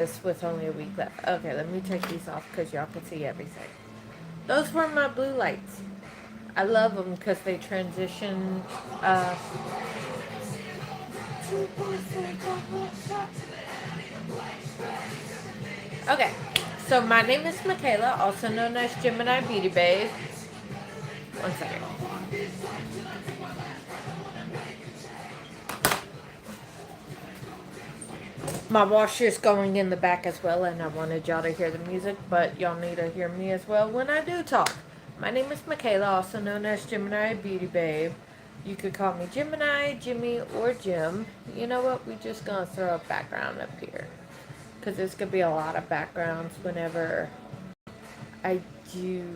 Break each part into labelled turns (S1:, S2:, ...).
S1: this with only a week left. Okay, let me take these off because y'all can see everything. Those were my blue lights. I love them because they transition. Uh, okay, so my name is Michaela, also known as Gemini Beauty Babe. One second. My washer's going in the back as well, and I wanted y'all to hear the music, but y'all need to hear me as well when I do talk. My name is Michaela, also known as Gemini Beauty Babe. You could call me Gemini, Jimmy, or Jim. You know what? We just gonna throw a background up here. Because there's gonna be a lot of backgrounds whenever I do.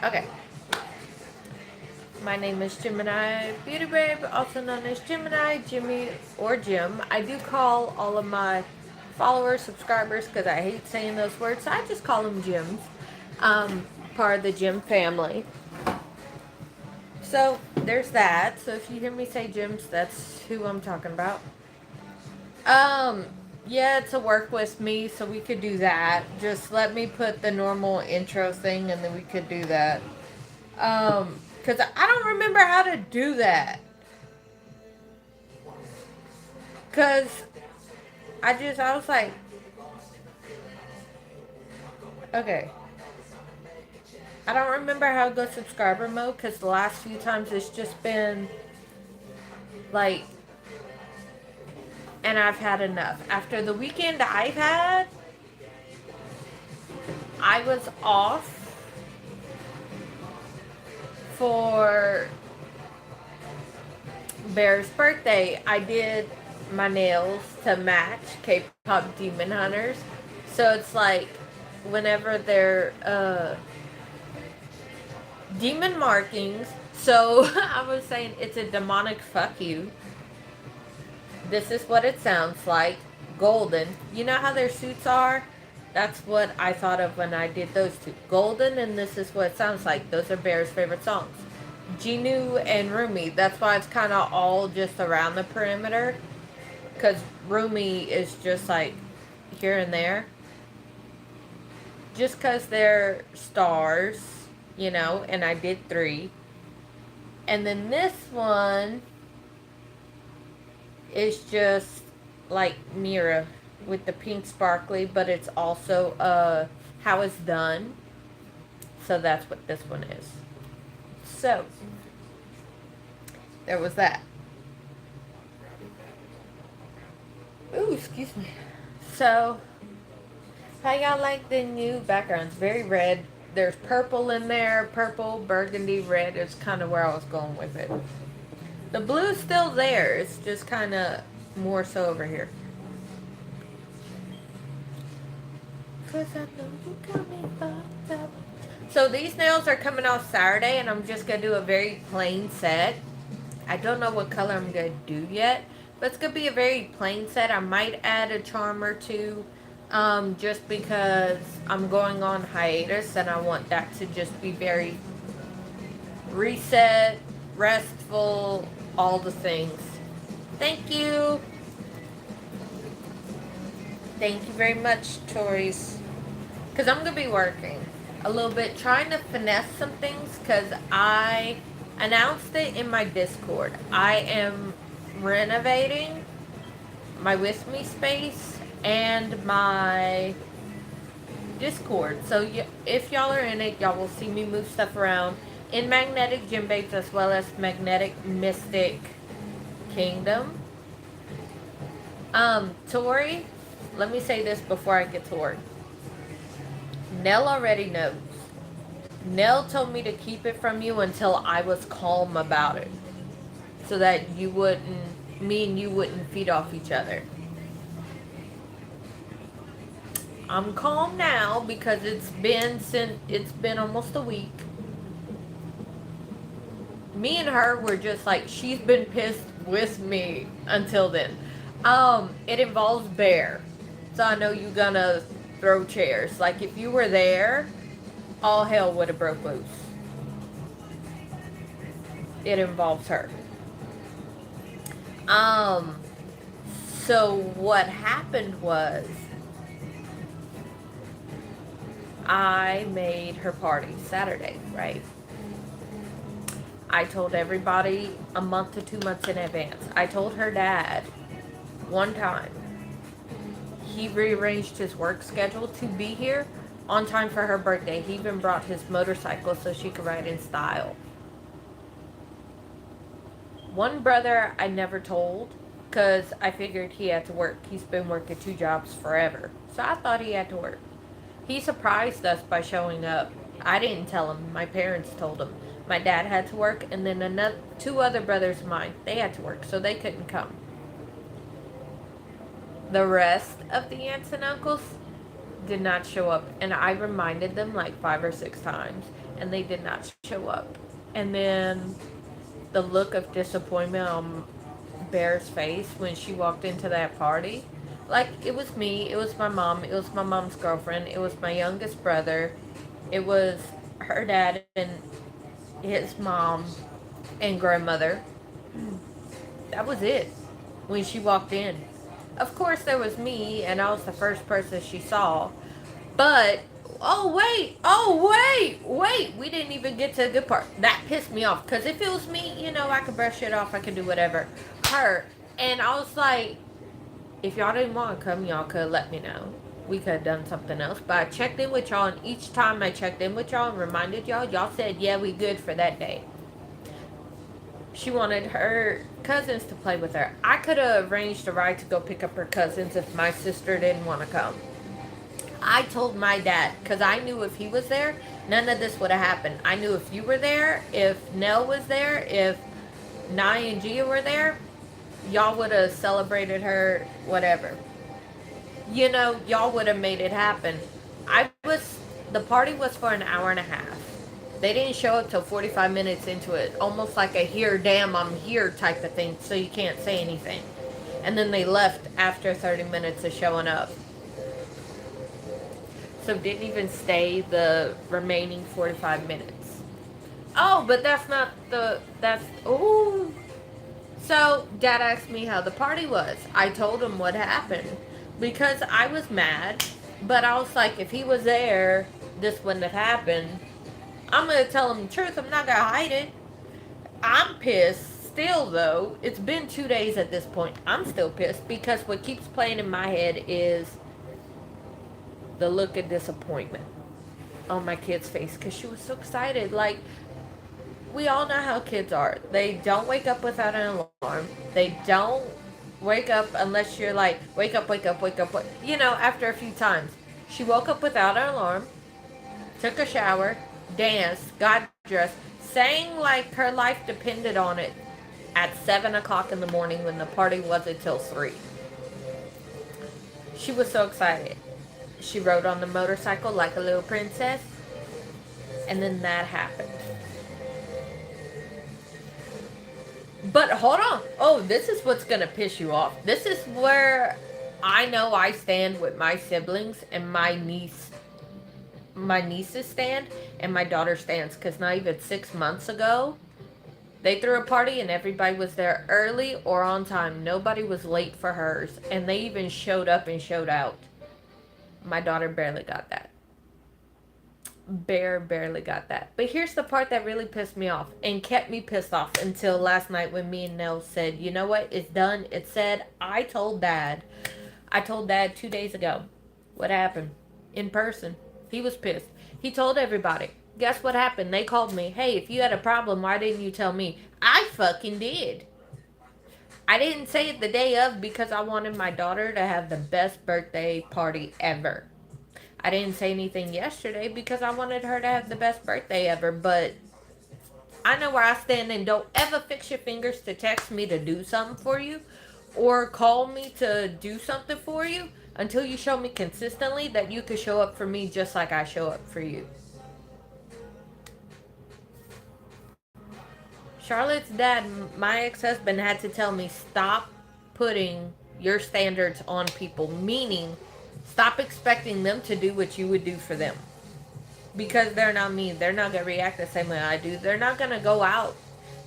S1: Okay. My name is Gemini Beauty Babe, also known as Gemini, Jimmy, or Jim. I do call all of my followers, subscribers, because I hate saying those words, so I just call them Jims. Part of the Jim family. So, there's that. So, if you hear me say Jims, that's who I'm talking about. Yeah, it's a work with me, so we could do that. Just let me put the normal intro thing, and then we could do that. Because I don't remember how to do that. Because I was like, okay. I don't remember how to go subscriber mode because the last few times it's just been like, and I've had enough. After the weekend I've had, I was off for Bear's birthday. I did my nails to match K-pop Demon Hunters. So it's like whenever they're demon markings. So I was saying it's a demonic fuck you. This is what it sounds like. Golden. You know how their suits are? That's what I thought of when I did those two. Golden, and this is what it sounds like. Those are Bear's favorite songs. Jinu and Rumi. That's why it's kind of all just around the perimeter. Because Rumi is just like here and there. Just because they're stars, you know, and I did 3. And then this one is just like Mira with the pink sparkly, but it's also how it's done. So that's what this one is. So there was that. Ooh, excuse me. So how y'all like the new backgrounds? Very red. There's purple in there. Purple, burgundy, red is kind of where I was going with it. The blue's still there. It's just kind of more so over here. So these nails are coming off Saturday, and I'm just going to do a very plain set. I don't know what color I'm going to do yet, but it's going to be a very plain set. I might add a charm or two, just because I'm going on hiatus, and I want that to just be very reset, restful, all the things. Thank you. Thank you very much, Tories. Because I'm going to be working a little bit, trying to finesse some things, because I announced it in my Discord. I am renovating my With Me space and my Discord. So if y'all are in it, y'all will see me move stuff around in Magnetic Gym Babes as well as Magnetic Mystic Kingdom. Tori, let me say this before I get to work. Nell already knows. Nell told me to keep it from you until I was calm about it. So that me and you wouldn't feed off each other. I'm calm now because it's been almost a week. Me and her were just like, she's been pissed with me until then. It involves Bear. So I know you're gonna throw chairs. Like if you were there, all hell would have broke loose. It involves her. Um, so what happened was I made her party Saturday, right? I told everybody a month to 2 months in advance. I told her dad one time. He rearranged his work schedule to be here on time for her birthday. He even brought his motorcycle so she could ride in style. One brother I never told because I figured he had to work. He's been working 2 jobs forever. So I thought he had to work. He surprised us by showing up. I didn't tell him. My parents told him. My dad had to work, and then 2 other brothers of mine, they had to work, so they couldn't come. The rest of the aunts and uncles did not show up, and I reminded them like 5 or 6 times, and they did not show up. And then the look of disappointment on Bear's face when she walked into that party, like, it was me, it was my mom, it was my mom's girlfriend, it was my youngest brother, it was her dad and his mom and grandmother. That was it when she walked in. Of course, there was me, and I was the first person she saw. But, wait, we didn't even get to the good part. That pissed me off, because if it was me, I could brush it off, I could do whatever. Her, and I was like, if y'all didn't want to come, y'all could let me know. We could have done something else. But I checked in with y'all, and each time I checked in with y'all and reminded y'all, y'all said, yeah, we good for that day. She wanted her cousins to play with her. I could have arranged a ride to go pick up her cousins if my sister didn't want to come. I told my dad, because I knew if he was there, none of this would have happened. I knew if you were there, if Nell was there, if Nye and Gia were there, y'all would have celebrated her, whatever. Y'all would have made it happen. The party was for an hour and a half. They didn't show up till 45 minutes into it, almost like a here, damn, I'm here type of thing, so you can't say anything. And then they left after 30 minutes of showing up. So didn't even stay the remaining 45 minutes. Oh, but ooh. So Dad asked me how the party was. I told him what happened because I was mad, but I was like, if he was there, this wouldn't have happened. I'm going to tell him the truth. I'm not going to hide it. I'm pissed still, though. It's been 2 days at this point. I'm still pissed because what keeps playing in my head is the look of disappointment on my kid's face because she was so excited. Like, we all know how kids are. They don't wake up without an alarm. They don't wake up unless you're like, wake up, wake up, wake up. After a few times. She woke up without an alarm, took a shower, danced, got dressed, sang like her life depended on it at 7 o'clock in the morning when the party wasn't till 3. She was so excited. She rode on the motorcycle like a little princess, and then that happened. But hold on. Oh, this is what's going to piss you off. This is where I know I stand with my siblings and my nieces stand and my daughter stands, because not even 6 months ago they threw a party and everybody was there early or on time. Nobody was late for hers, and they even showed up and showed out. My daughter barely got that. Barely got that. But here's the part that really pissed me off and kept me pissed off until last night when me and Nell said, you know what, it's done, it's said. I told Dad 2 days ago what happened in person. He was pissed. He told everybody. Guess what happened? They called me. Hey, if you had a problem, why didn't you tell me? I fucking did. I didn't say it the day of because I wanted my daughter to have the best birthday party ever. I didn't say anything yesterday because I wanted her to have the best birthday ever, but I know where I stand, and don't ever fix your fingers to text me to do something for you or call me to do something for you until you show me consistently that you could show up for me just like I show up for you. Charlotte's dad, my ex-husband, had to tell me, stop putting your standards on people, meaning stop expecting them to do what you would do for them. Because they're not me. They're not going to react the same way I do. They're not going to go out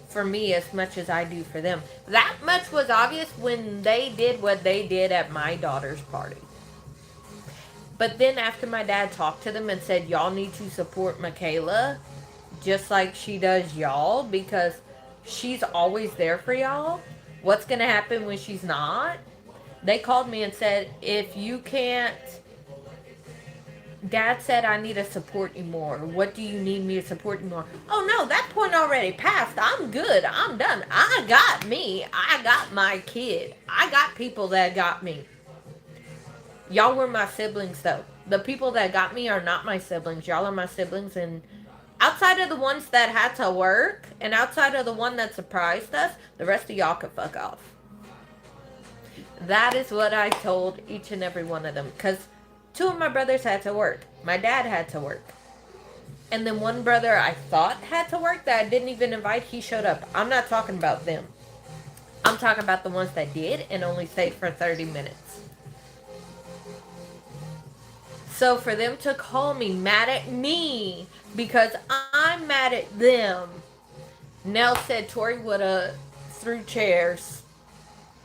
S1: for me as much as I do for them. That much was obvious when they did what they did at my daughter's party. But then after my dad talked to them and said, y'all need to support Michaela just like she does y'all because she's always there for y'all. What's going to happen when she's not? They called me and said, if you can't, Dad said I need to support you more. What do you need me to support you more? Oh no, that point already passed. I'm good. I'm done. I got me. I got my kid. I got people that got me. Y'all were my siblings though. The people that got me are not my siblings. Y'all are my siblings, and outside of the ones that had to work and outside of the one that surprised us, the rest of y'all could fuck off. That is what I told each and every one of them. Because 2 of my brothers had to work. My dad had to work. And then one brother I thought had to work that I didn't even invite, he showed up. I'm not talking about them. I'm talking about the ones that did and only stayed for 30 minutes. So for them to call me mad at me because I'm mad at them. Nell said Tori would have threw chairs.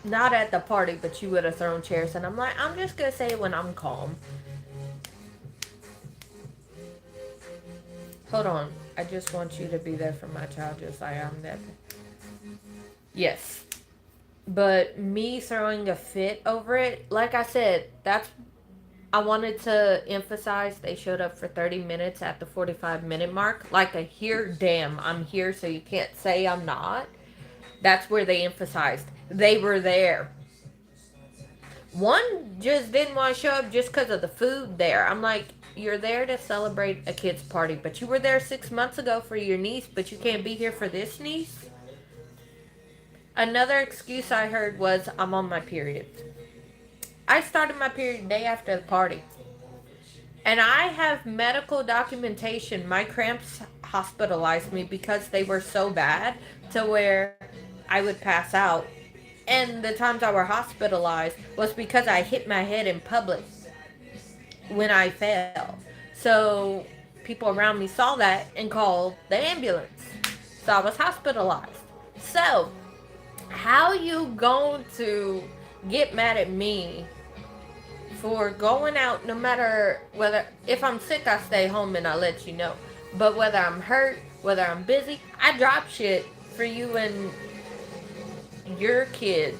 S1: Not at the party, but you would have thrown chairs. And I'm like, I'm just going to say it when I'm calm. Hold on. I just want you to be there for my child just like I'm there. Yes. But me throwing a fit over it, like I said, I wanted to emphasize they showed up for 30 minutes at the 45-minute mark. Like a here, damn, I'm here so you can't say I'm not. That's where they emphasized. They were there. One just didn't want to show up just because of the food there. I'm like, you're there to celebrate a kid's party, but you were there 6 months ago for your niece, but you can't be here for this niece? Another excuse I heard was, I'm on my period. I started my period day after the party. And I have medical documentation. My cramps hospitalized me because they were so bad to where I would pass out. And the times I were hospitalized was because I hit my head in public when I fell. So people around me saw that and called the ambulance. So I was hospitalized. So how you going to get mad at me for going out, no matter whether, if I'm sick, I stay home and I let you know. But whether I'm hurt, whether I'm busy, I drop shit for you and your kids.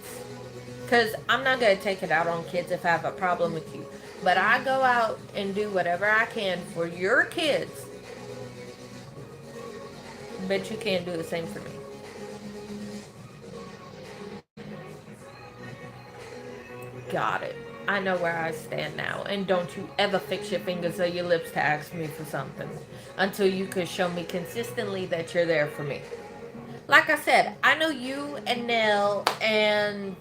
S1: Because I'm not going to take it out on kids if I have a problem with you. But I go out and do whatever I can for your kids. But you can't do the same for me. Got it. I know where I stand now. And don't you ever fix your fingers or your lips to ask me for something until you can show me consistently that you're there for me. Like I said, I know you and Nell and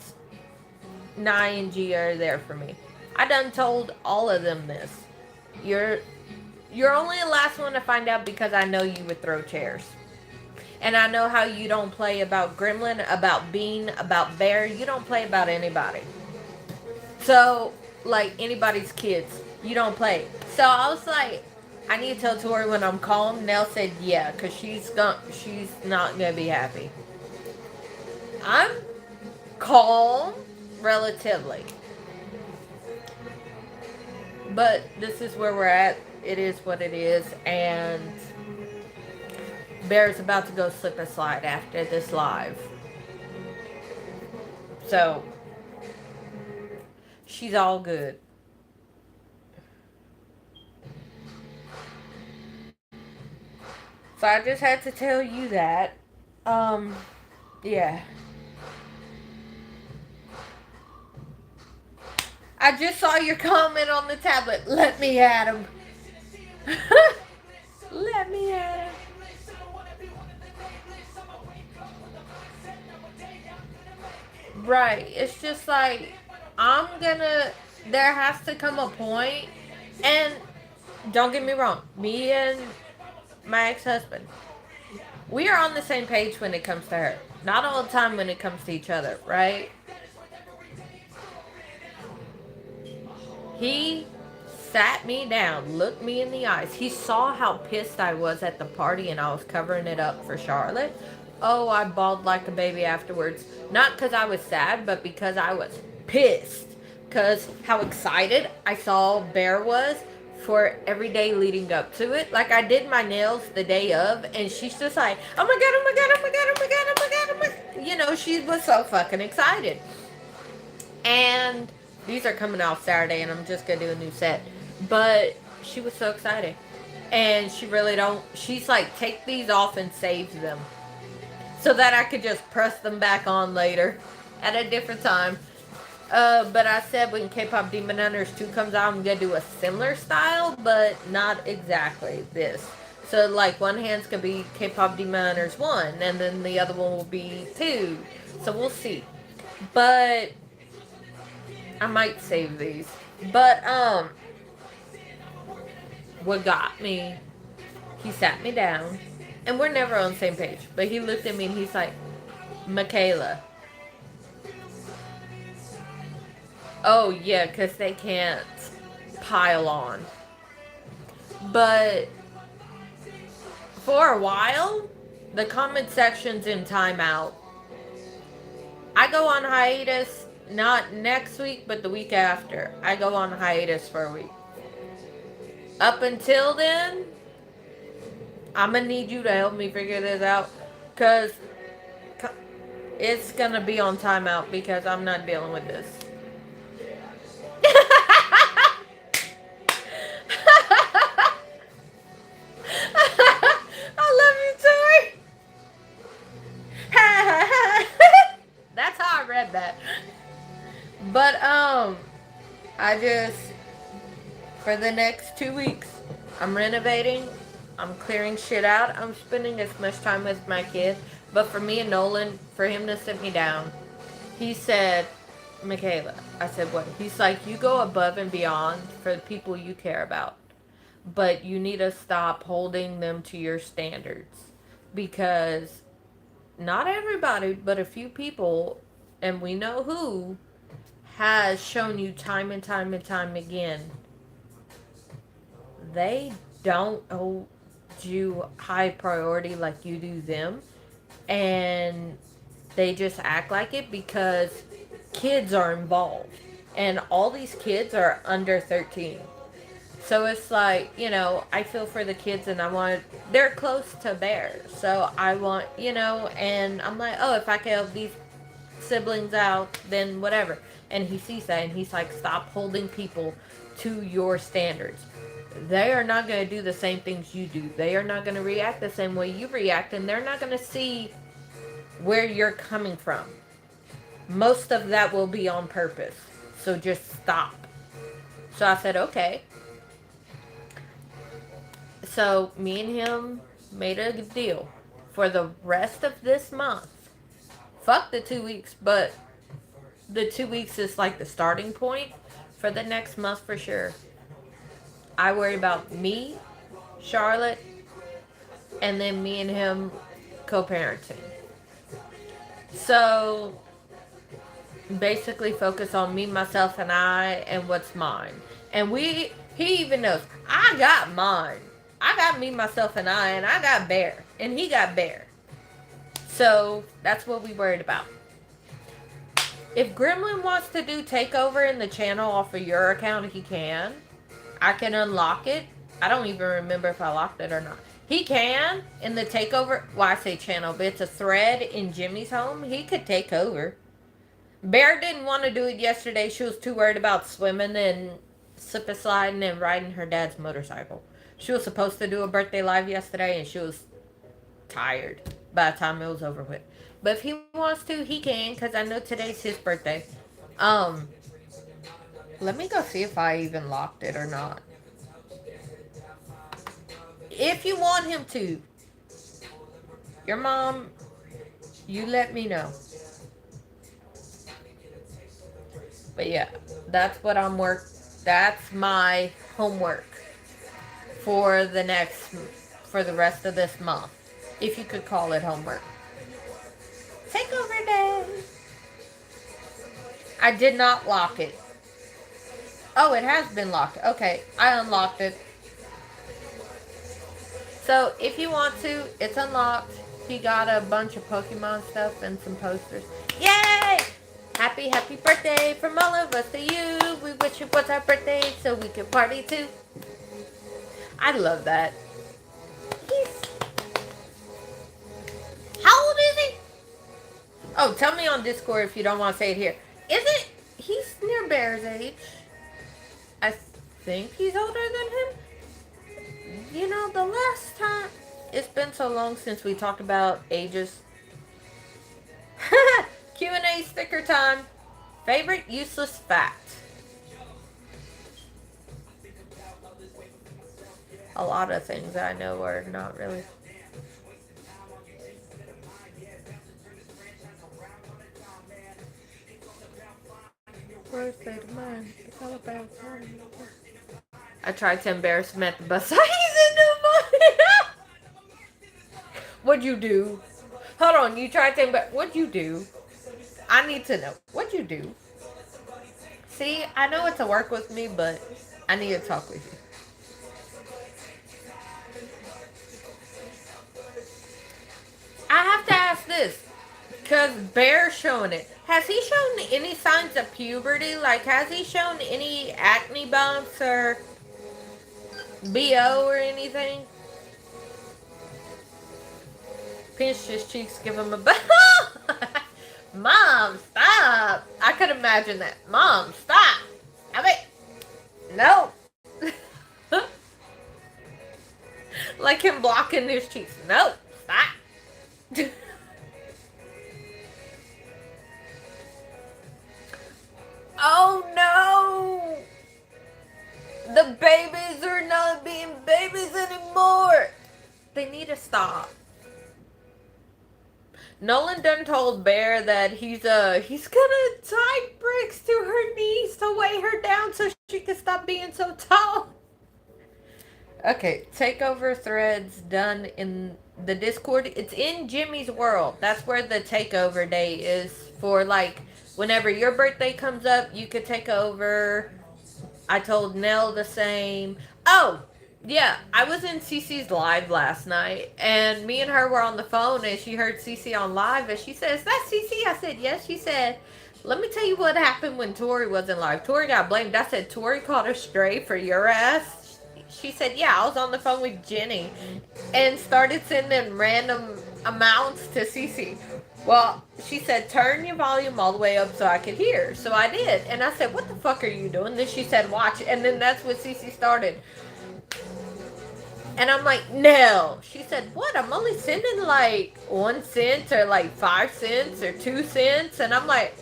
S1: Nye and G are there for me. I done told all of them this. You're only the last one to find out because I know you would throw chairs. And I know how you don't play about Gremlin, about Bean, about Bear. You don't play about anybody. So, like, anybody's kids. You don't play. So, I was like, I need to tell Tori when I'm calm. Nell said, yeah, because she's not going to be happy. I'm calm, relatively. But this is where we're at. It is what it is. And Bear's about to go slip and slide after this live. So she's all good. So I just had to tell you that. Yeah. I just saw your comment on the tablet. Let me at him. Let me at him. Right. It's just like, there has to come a point, and don't get me wrong, me and my ex-husband, we are on the same page when it comes to her. Not all the time when it comes to each other, right? He sat me down, looked me in the eyes. He saw how pissed I was at the party and I was covering it up for Charlotte. Oh, I bawled like a baby afterwards. Not because I was sad, but because I was pissed. Because how excited I saw Bear was for every day leading up to it. Like, I did my nails the day of, and she's just like, oh my god, oh my god, oh my god, oh my god, oh my god, oh my god. You know, she was so fucking excited. And these are coming off Saturday, and I'm just going to do a new set. But she was so excited. And she really don't, she's like, take these off and save them so that I could just press them back on later at a different time. But I said when K-Pop Demon Hunters 2 comes out, I'm going to do a similar style, but not exactly this. So, like, one hand's going to be K-Pop Demon Hunters 1, and then the other one will be 2. So, we'll see. But I might save these. But, what got me, he sat me down, and we're never on the same page, but he looked at me and he's like, Michaela. Oh, yeah, because they can't pile on. But for a while, the comment section's in timeout. I go on hiatus, not next week, but the week after. I go on hiatus for a week. Up until then, I'm going to need you to help me figure this out, because it's going to be on timeout because I'm not dealing with this. I love you, Tori. That's how I read that. But, I just, for the next 2 weeks, I'm renovating. I'm clearing shit out. I'm spending as much time with my kid. But for me and Nolan, for him to sit me down, he said, Michaela, I said, what? He's like, you go above and beyond for the people you care about. But you need to stop holding them to your standards. Because not everybody, but a few people, and we know who, has shown you time and time and time again, they don't hold you high priority like you do them. And they just act like it because kids are involved. And all these kids are under 13. So it's like, you know, I feel for the kids and I want, they're close to Bear. So I want, you know, and I'm like, oh, if I can help these siblings out, then whatever. And he sees that and he's like, stop holding people to your standards. They are not going to do the same things you do. They are not going to react the same way you react, and they're not going to see where you're coming from. Most of that will be on purpose. So just stop. So I said, okay. So me and him made a deal for the rest of this month. Fuck the 2 weeks, but the 2 weeks is like the starting point for the next month for sure. I worry about me, Charlotte, and then me and him co-parenting. So basically focus on me, myself, and I, and what's mine. And he even knows, I got mine. I got me, myself, and I got Bear. And he got Bear. So that's what we worried about. If Gremlin wants to do takeover in the channel off of your account, he can. I can unlock it. I don't even remember if I locked it or not. He can in the takeover. Well, I say channel, but it's a thread in Jimmy's home. He could take over. Bear didn't want to do it yesterday. She was too worried about swimming and slip-a-sliding and riding her dad's motorcycle. She was supposed to do a birthday live yesterday, and she was tired by the time it was over with. But if he wants to, he can, because I know today's his birthday. Let me go see if I even locked it or not. If you want him to, your mom, you let me know. But yeah, that's what that's my homework for the rest of this month. If you could call it homework. Takeover day. I did not lock it. Oh, it has been locked. Okay, I unlocked it. So, if you want to, it's unlocked. He got a bunch of Pokemon stuff and some posters. Yay! Happy, happy birthday from all of us to you. We wish it was our birthday so we could party too. I love that. He's... How old is he? Oh, tell me on Discord if you don't want to say it here. Isn't... He's near Bear's age. I think he's older than him. You know, the last time... It's been so long since we talked about ages. Q&A sticker time. Favorite useless fact. A lot of things I know are not really. Birthday to mine. It's all about mine. I tried to embarrass him at the bus. He's in the money. What'd you do? Hold on, you tried to embarrass. What'd you do? I need to know. What'd you do? See, I know it's a work with me, but I need to talk with you. I have to ask this, because Bear's showing it. Has he shown any signs of puberty? Like, has he shown any acne bumps or BO or anything? Pinch his cheeks, give him a Mom, stop. I could imagine that. Mom, stop. Stop it. No. Like him blocking his cheeks. No, stop. Oh no. The babies are not being babies anymore. They need to stop. Nolan done told Bear that he's gonna tie bricks to her knees to weigh her down so she can stop being so tall. Okay, takeover threads done in the Discord. It's in Jimmy's world. That's where the takeover day is for, like, whenever your birthday comes up, you could take over. I told Nell the same. Oh, yeah, I was in Cece's live last night, and me and her were on the phone, and she heard Cece on live, and she said, "Is that Cece?" I said, "Yes." She said, "Let me tell you what happened when Tori wasn't live. Tori got blamed." I said, "Tori caught a stray for your ass?" She said, "Yeah, I was on the phone with Jenny, and started sending random amounts to Cece." Well, she said, "Turn your volume all the way up so I could hear." So I did, and I said, "What the fuck are you doing?" Then she said, "Watch," and then that's what Cece started. And I'm like, "No." She said, "What? I'm only sending like 1 cent or like 5 cents or 2 cents." And I'm like,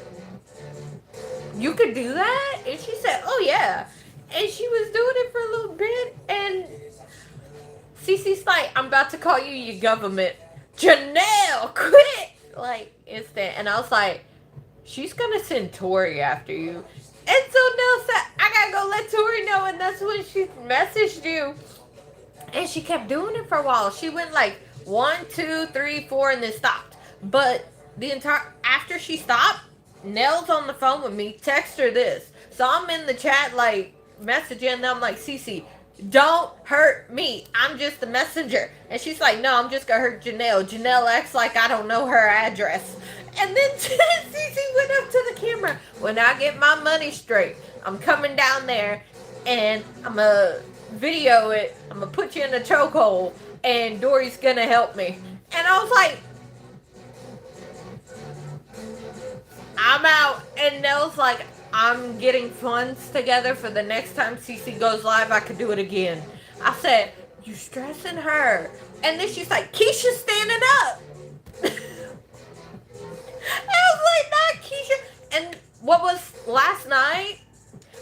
S1: "You could do that?" And she said, "Oh yeah." And she was doing it for a little bit. And Cece's like, "I'm about to call you your government. Janelle, quit." Like, instant. And I was like, "She's going to send Tori after you." And so Nell said, "I got to go let Tori know." And that's when she messaged you. And she kept doing it for a while. She went like 1, 2, 3, 4, and then stopped. But the entire after she stopped, Nell's on the phone with me. Text her this. So I'm in the chat like messaging them like, "Cece, don't hurt me. I'm just the messenger." And she's like, "No, I'm just gonna hurt Janelle." Janelle acts like I don't know her address. And then Cece went up to the camera. "When I get my money straight, I'm coming down there and I'm gonna video it. I'm gonna put you in a chokehold, and Dory's gonna help me." And I was like, "I'm out." And Nell's like, "I'm getting funds together for the next time Cece goes live. I could do it again." I said, "You stressing her?" And then she's like, "Keisha's standing up." I was like, "Not Keisha." And what was last night?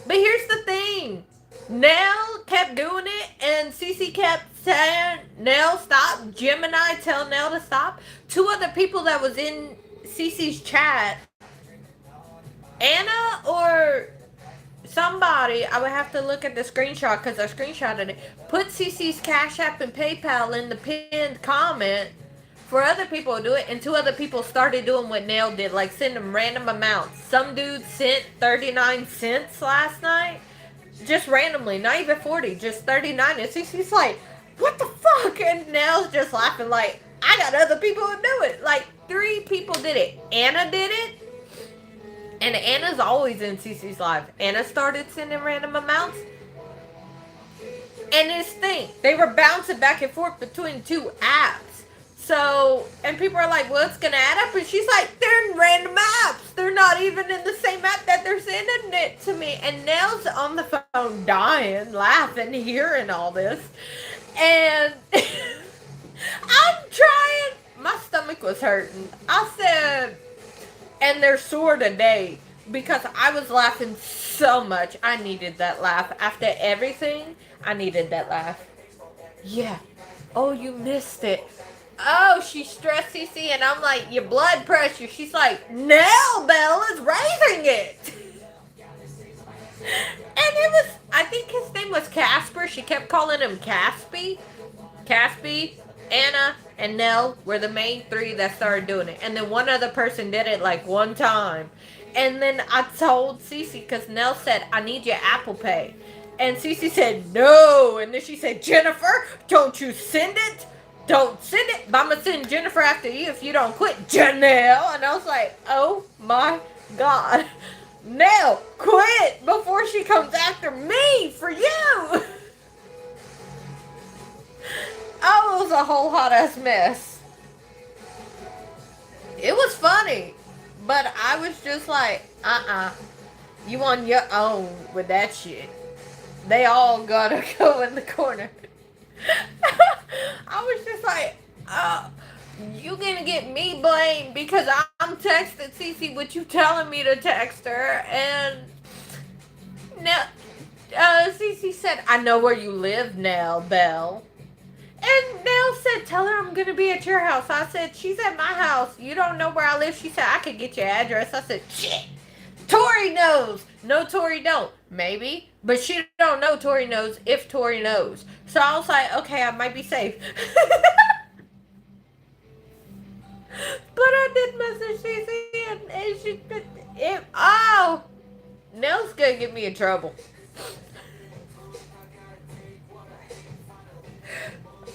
S1: But here's the thing. Nell kept doing it, and Cece kept saying, "Nell, stop." Gemini tell Nell to stop. 2 other people that was in Cece's chat, Anna or somebody, I would have to look at the screenshot because I screenshotted it, put Cece's Cash App and PayPal in the pinned comment for other people to do it, and 2 other people started doing what Nell did, like send them random amounts. Some dude sent 39 cents last night. Just randomly, not even 40, just 39. And Cece's like, "What the fuck?" And Nell's just laughing like, I got other people who do it. Like 3 people did it. Anna did it. And Anna's always in CC's live. Anna started sending random amounts. And this thing, they were bouncing back and forth between 2 apps. So, and people are like, well, it's going to add up. And she's like, they're in random apps. They're not even in the same app that they're sending it to me. And Nell's on the phone dying, laughing, hearing all this. And I'm trying. My stomach was hurting. I said, and they're sore today because I was laughing so much. I needed that laugh. After everything, I needed that laugh. Yeah. Oh, you missed it. Oh, she's stressed, CC, and I'm like, your blood pressure. She's like, Nell Bell is raising it. And it was, I think his name was Casper. She kept calling him Caspy. Caspy, Anna, and Nell were the main 3 that started doing it. And then one other person did it like one time. And then I told Cece, because Nell said, I need your Apple Pay. And Cece said, no. And then she said, Jennifer, don't you send it. Don't send it. But I'm going to send Jennifer after you if you don't quit, Janelle. And I was like, oh my God. Nell, quit before she comes after me for you. Oh, it was a whole hot ass mess. It was funny, but I was just like, you on your own with that shit. They all gotta go in the corner. I was just like, you gonna get me blamed because I'm texting Cece what you telling me to text her, and now Cece said, I know where you live now, Belle. And Nell said, tell her I'm going to be at your house. I said, she's at my house. You don't know where I live. She said, I could get your address. I said, shit. Tori knows. No, Tori don't. Maybe. But she don't know Tori knows if Tori knows. So I was like, okay, I might be safe. But I did message Cece and she, oh, Nell's going to get me in trouble.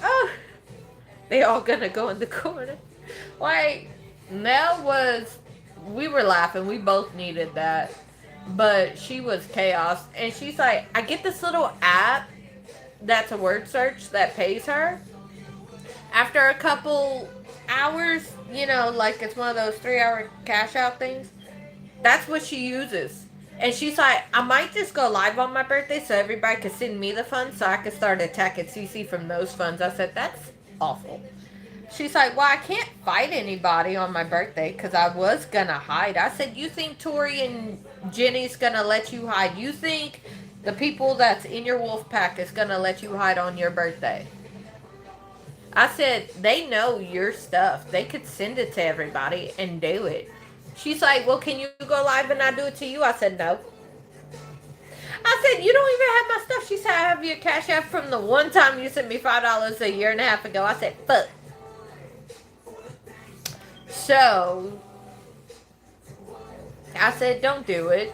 S1: Oh, they all gonna go in the corner. Like, we were laughing. We both needed that. But she was chaos. And she's like, I get this little app that's a word search that pays her. After a couple hours, like it's one of those 3-hour cash out things. That's what she uses. And she's like, I might just go live on my birthday so everybody could send me the funds so I could start attacking CC from those funds. I said, that's awful. She's like, well, I can't fight anybody on my birthday because I was going to hide. I said, you think Tori and Jenny's going to let you hide? You think the people that's in your wolf pack is going to let you hide on your birthday? I said, they know your stuff. They could send it to everybody and do it. She's like, well, can you go live and I do it to you? I said, no. I said, you don't even have my stuff. She said, I have your cash app from the one time you sent me $5 a year and a half ago. I said, fuck. So, I said, don't do it.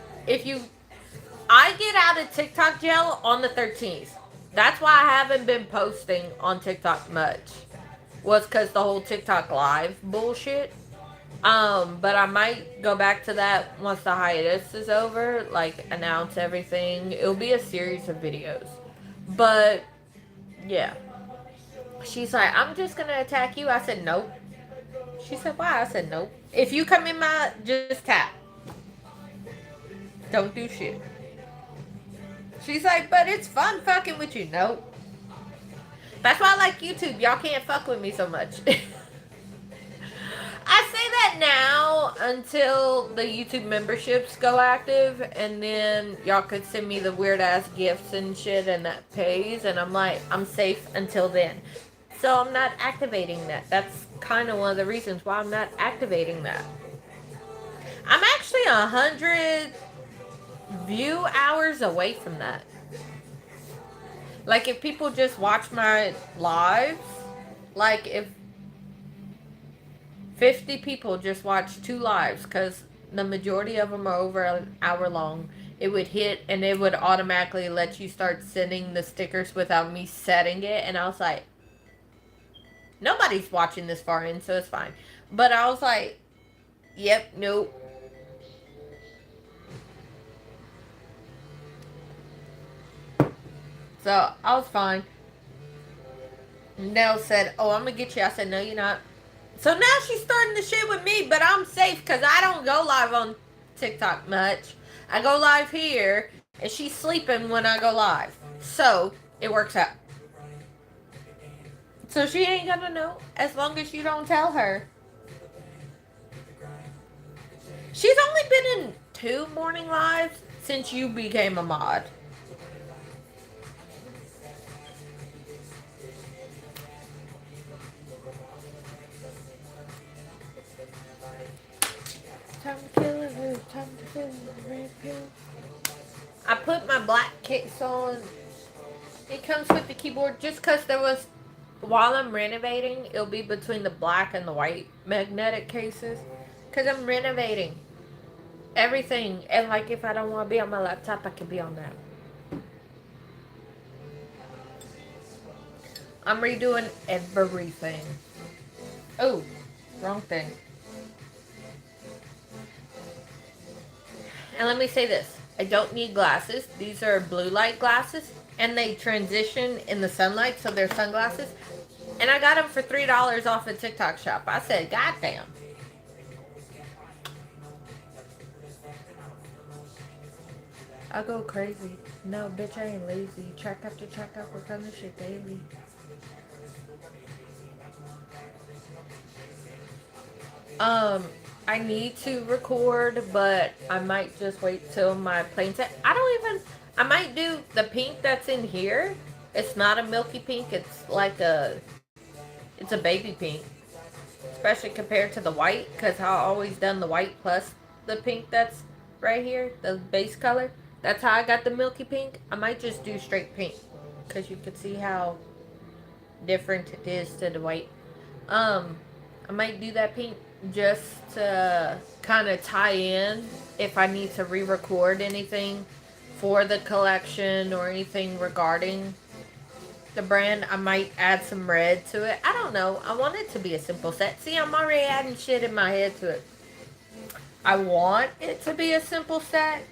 S1: I get out of TikTok jail on the 13th. That's why I haven't been posting on TikTok much. Was because the whole TikTok live bullshit. But I might go back to that once the hiatus is over, like announce everything. It'll be a series of videos. But, yeah. She's like, I'm just gonna attack you. I said, nope. She said, why? I said, nope. If you come in just tap. Don't do shit. She's like, but it's fun fucking with you. Nope. That's why I like YouTube. Y'all can't fuck with me so much. I say that now until the YouTube memberships go active, and then y'all could send me the weird ass gifts and shit, and that pays, and I'm like, I'm safe until then. So I'm not activating that. That's kind of one of the reasons why I'm not activating that. I'm actually 100 view hours away from that. Like, if people just watch my lives, like if 50 people just watch 2 lives, because the majority of them are over an hour long, it would hit and it would automatically let you start sending the stickers without me setting it. And I was like, Nobody's watching this far in, so it's fine. But I was like, yep, nope. So I was fine. Nell said, "Oh, I'm gonna get you." I said, "No, you're not." So now she's starting the shit with me, but I'm safe because I don't go live on TikTok much. I go live here, and she's sleeping when I go live. So it works out. So she ain't gonna know as long as you don't tell her. She's only been in 2 morning lives since you became a mod. Time to kill it, time to kill it, red pill. I put my black case on. It comes with the keyboard just because there was, while I'm renovating, it'll be between the black and the white magnetic cases. Because I'm renovating everything. And like if I don't want to be on my laptop, I can be on that. I'm redoing everything. Oh, wrong thing. And let me say this. I don't need glasses. These are blue light glasses. And they transition in the sunlight, so they're sunglasses. And I got them for $3 off a TikTok shop. I said, God damn. I go crazy. No, bitch, I ain't lazy. Track after track, I work on this shit daily. I need to record, but I might just wait till my plane set. I might do the pink that's in here. It's not a milky pink. It's a baby pink. Especially compared to the white, because I always done the white plus the pink that's right here, the base color. That's how I got the milky pink. I might just do straight pink, because you can see how different it is to the white. I might do that pink just to kind of tie in if I need to re-record anything for the collection or anything regarding the brand. I might add some red to it. I don't know. I want it to be a simple set. See, I'm already adding shit in my head to it. I want it to be a simple set.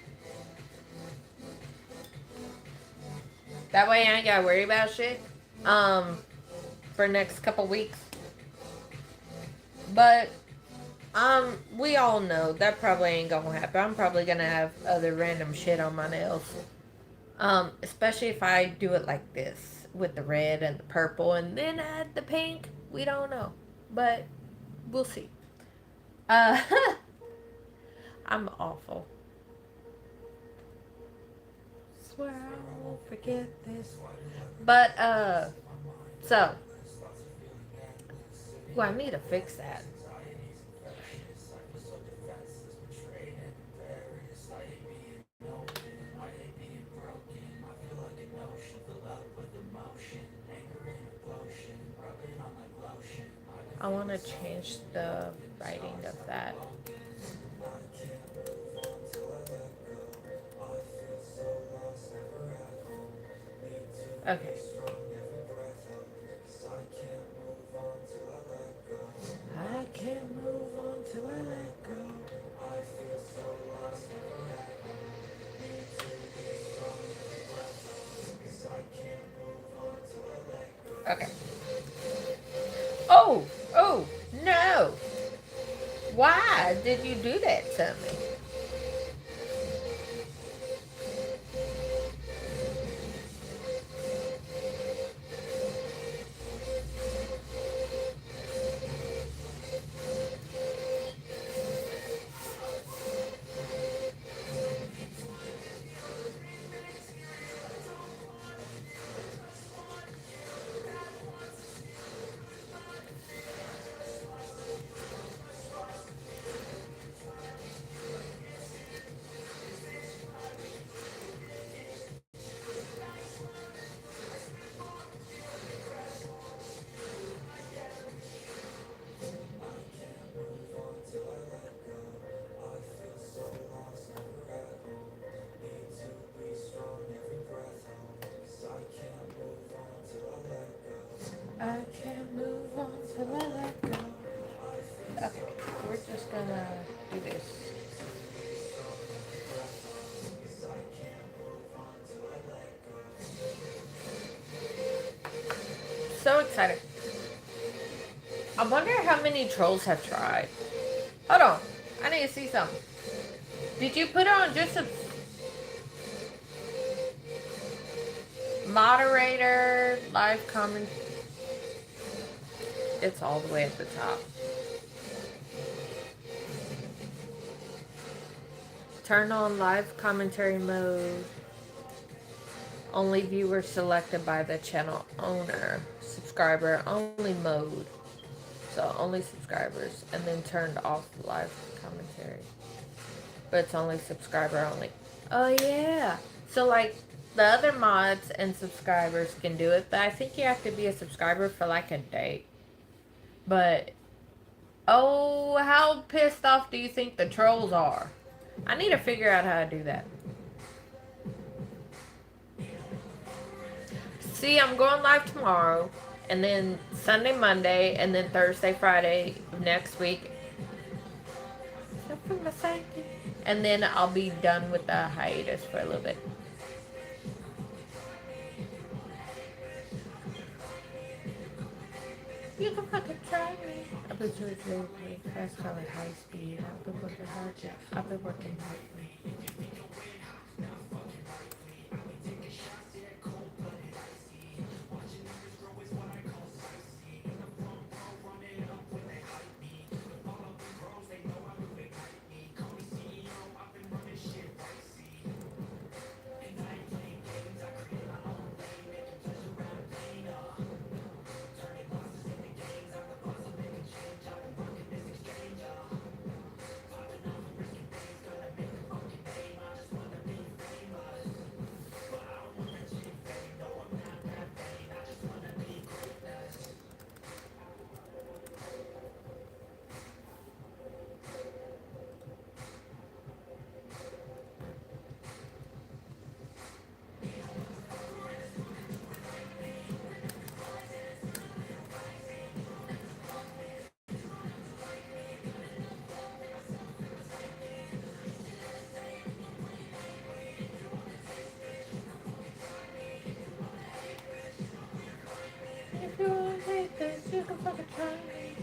S1: That way I ain't gotta worry about shit. For next couple weeks. But we all know that probably ain't gonna happen. I'm probably gonna have other random shit on my nails. Especially if I do it like this with the red and the purple and then add the pink. We don't know. But we'll see. Uh I'm awful. Swear I won't forget this. But so well, I need to fix that. I want to change the writing of that. Okay. I can't move on till I let go. Okay. Oh, oh, no. Why did you do that to me? excited. I wonder how many trolls have tried. Hold on. I need to see something. Did you put on just a moderator, live comment? It's all the way at the top. Turn on live commentary mode. Only viewers selected by the channel owner. Subscriber only mode. So only subscribers. And then turned off live commentary. But it's only subscriber only. Oh yeah. So like the other mods and subscribers can do it, but I think you have to be a subscriber for like a day. But oh, how pissed off do you think the trolls are? I need to figure out how to do that. See, I'm going live tomorrow, and then Sunday, Monday, and then Thursday, Friday of next week. And then I'll be done with the hiatus for a little bit. You can fucking try me. I've been doing really fast car at high speed. I've been working hard. I've been working hard. If you wanna take this, you can fucking try me.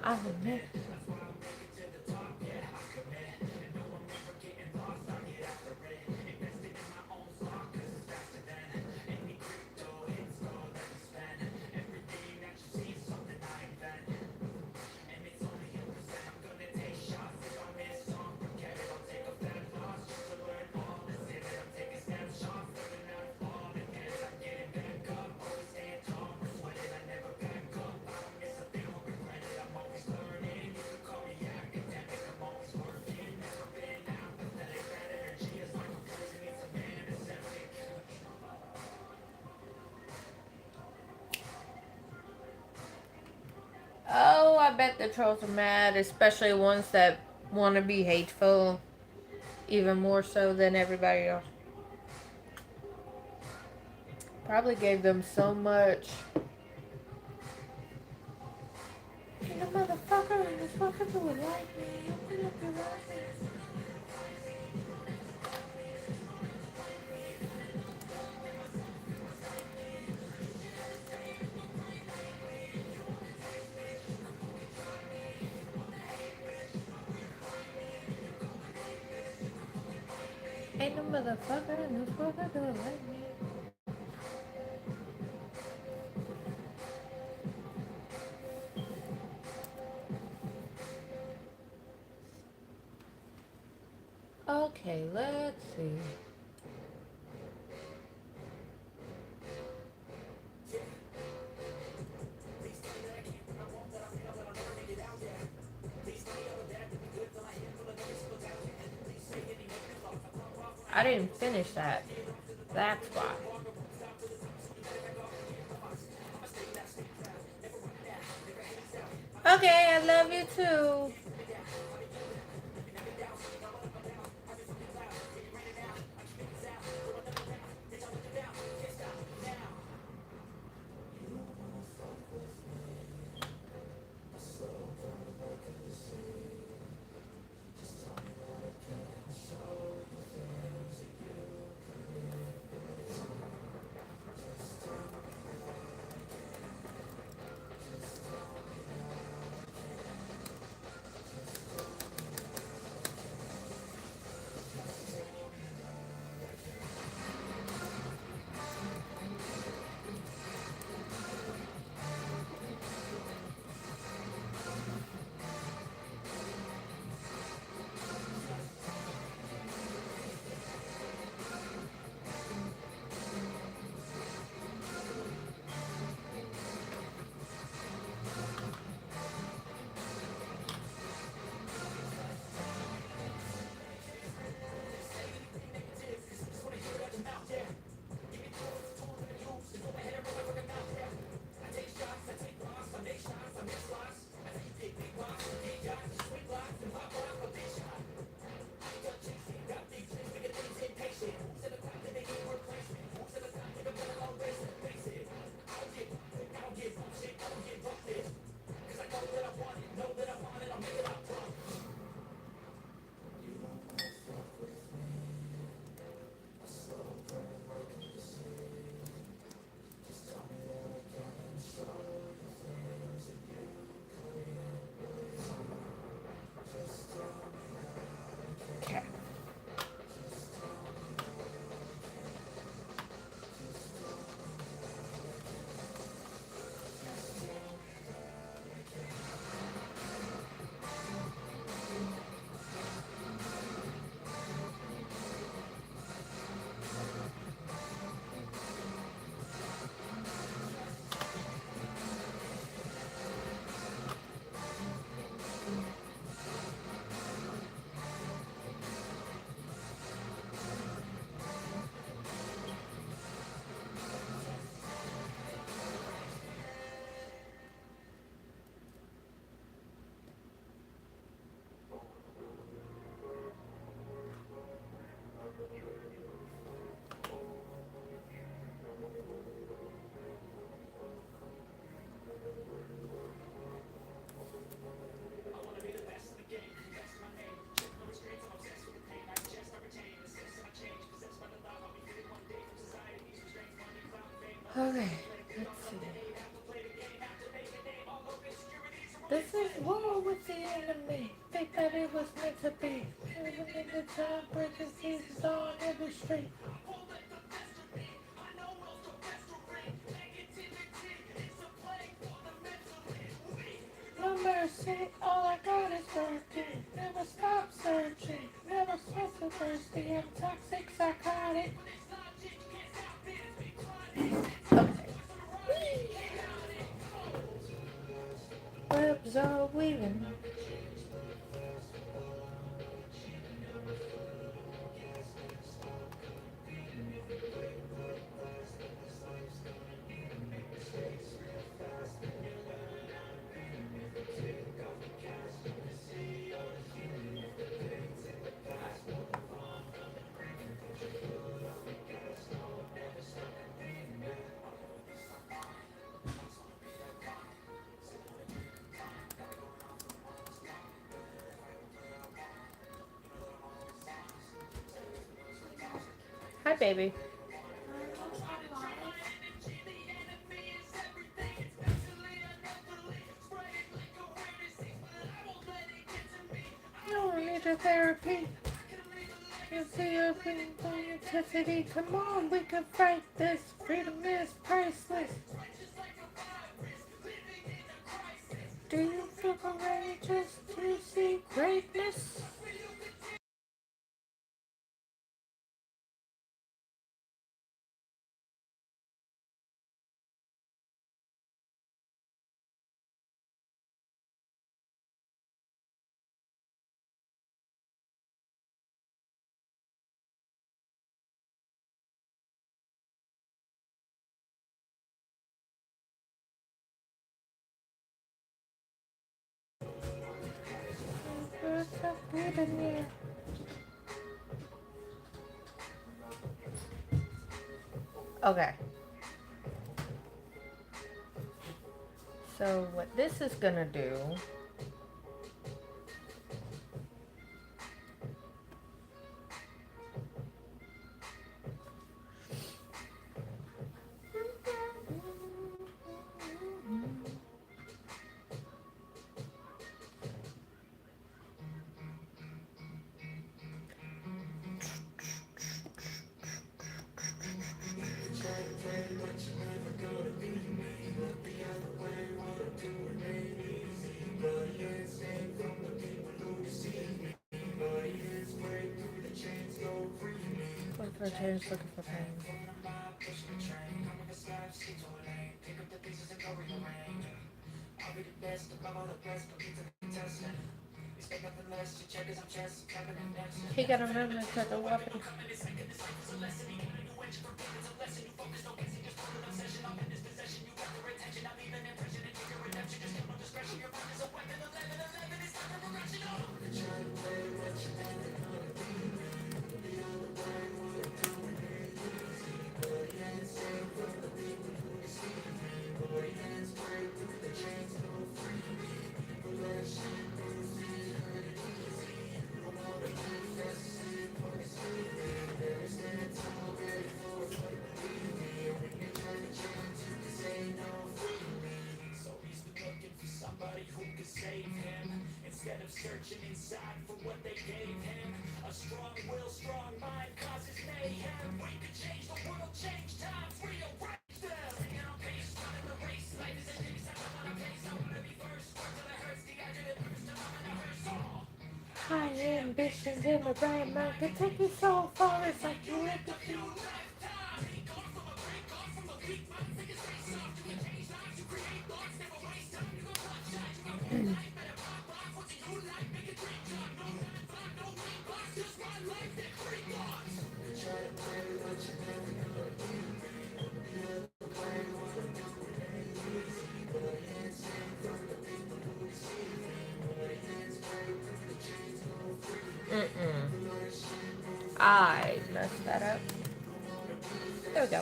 S1: I'll admit. Oh, I bet the trolls are mad, especially ones that want to be hateful, even more so than everybody else. Probably gave them so much. And the motherfucker and this motherfucker would like me. Open up your eyes. Ain't no motherfucker and this motherfucker would like me. Okay, let's see. I didn't finish that. That's why. Okay, I love you too. war with the enemy. Think that it was meant to be. Living in the time, breaking seasons on every street. No mercy, all I got is working. Never stop searching, never stop so thirsty. I'm toxic, psychotic. Okay. Webs are weaving. Hi, baby. No need a therapy. You see your authenticity. Come on, we can fight this. Freedom is priceless. Do you feel courageous to see greatness? Okay. So what this is gonna do look for change, looking for pain. He got a movement to the weapon. High ambitions in the right mind can take you so far. It's like you hit the I messed that up. There we go.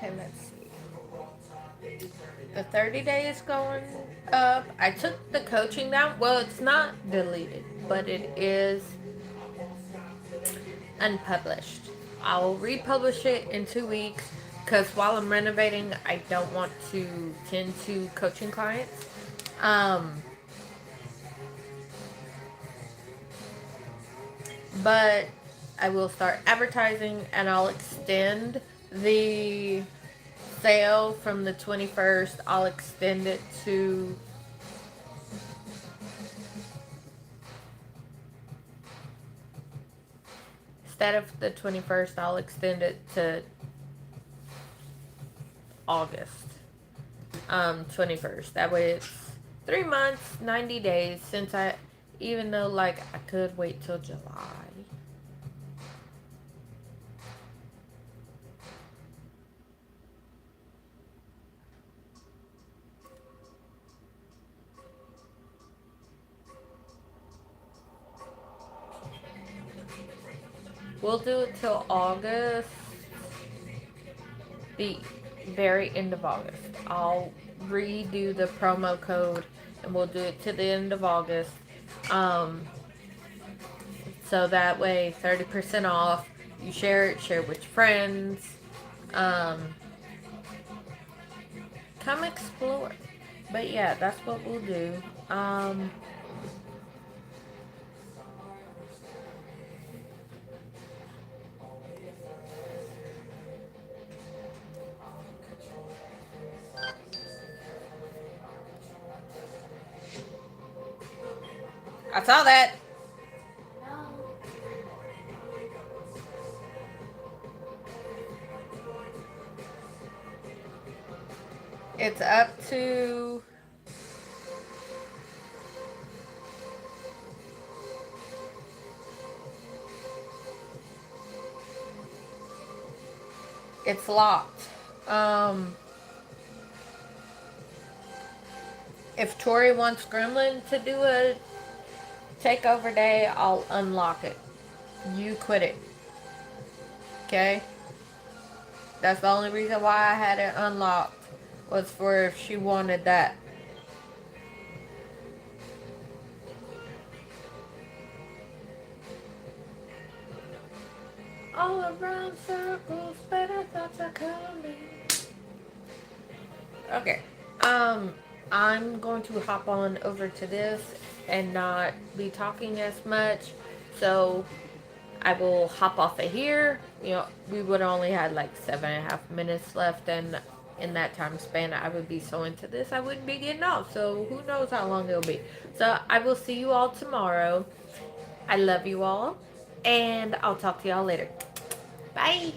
S1: Okay, let's see. The 30 day is going up. I took the coaching down. Well, it's not deleted, but it is unpublished. I'll republish it in 2 weeks because while I'm renovating, I don't want to tend to coaching clients. But I will start advertising and I'll extend the sale from the 21st. I'll extend it to instead of the 21st, I'll extend it to August 21st. That way it's 3 months, 90 days since even though like I could wait till July. We'll do it till August, the very end of August. I'll redo the promo code and we'll do it to the end of August. So that way 30% off. You share it with your friends. Come explore. But yeah, that's what we'll do. I saw that. It's up to it's locked. If Tori wants Gremlin to do a takeover day, I'll unlock it. You quit it. Okay? That's the only reason why I had it unlocked was for if she wanted that. All around circles, better thoughts are coming. Okay. I'm going to hop on over to this and not be talking as much. So I will hop off of here. You know, we would only had like 7.5 minutes left, and in that time span, I would be so into this, I wouldn't be getting off. So who knows how long it'll be. So I will see you all tomorrow. I love you all, and I'll talk to y'all later. Bye.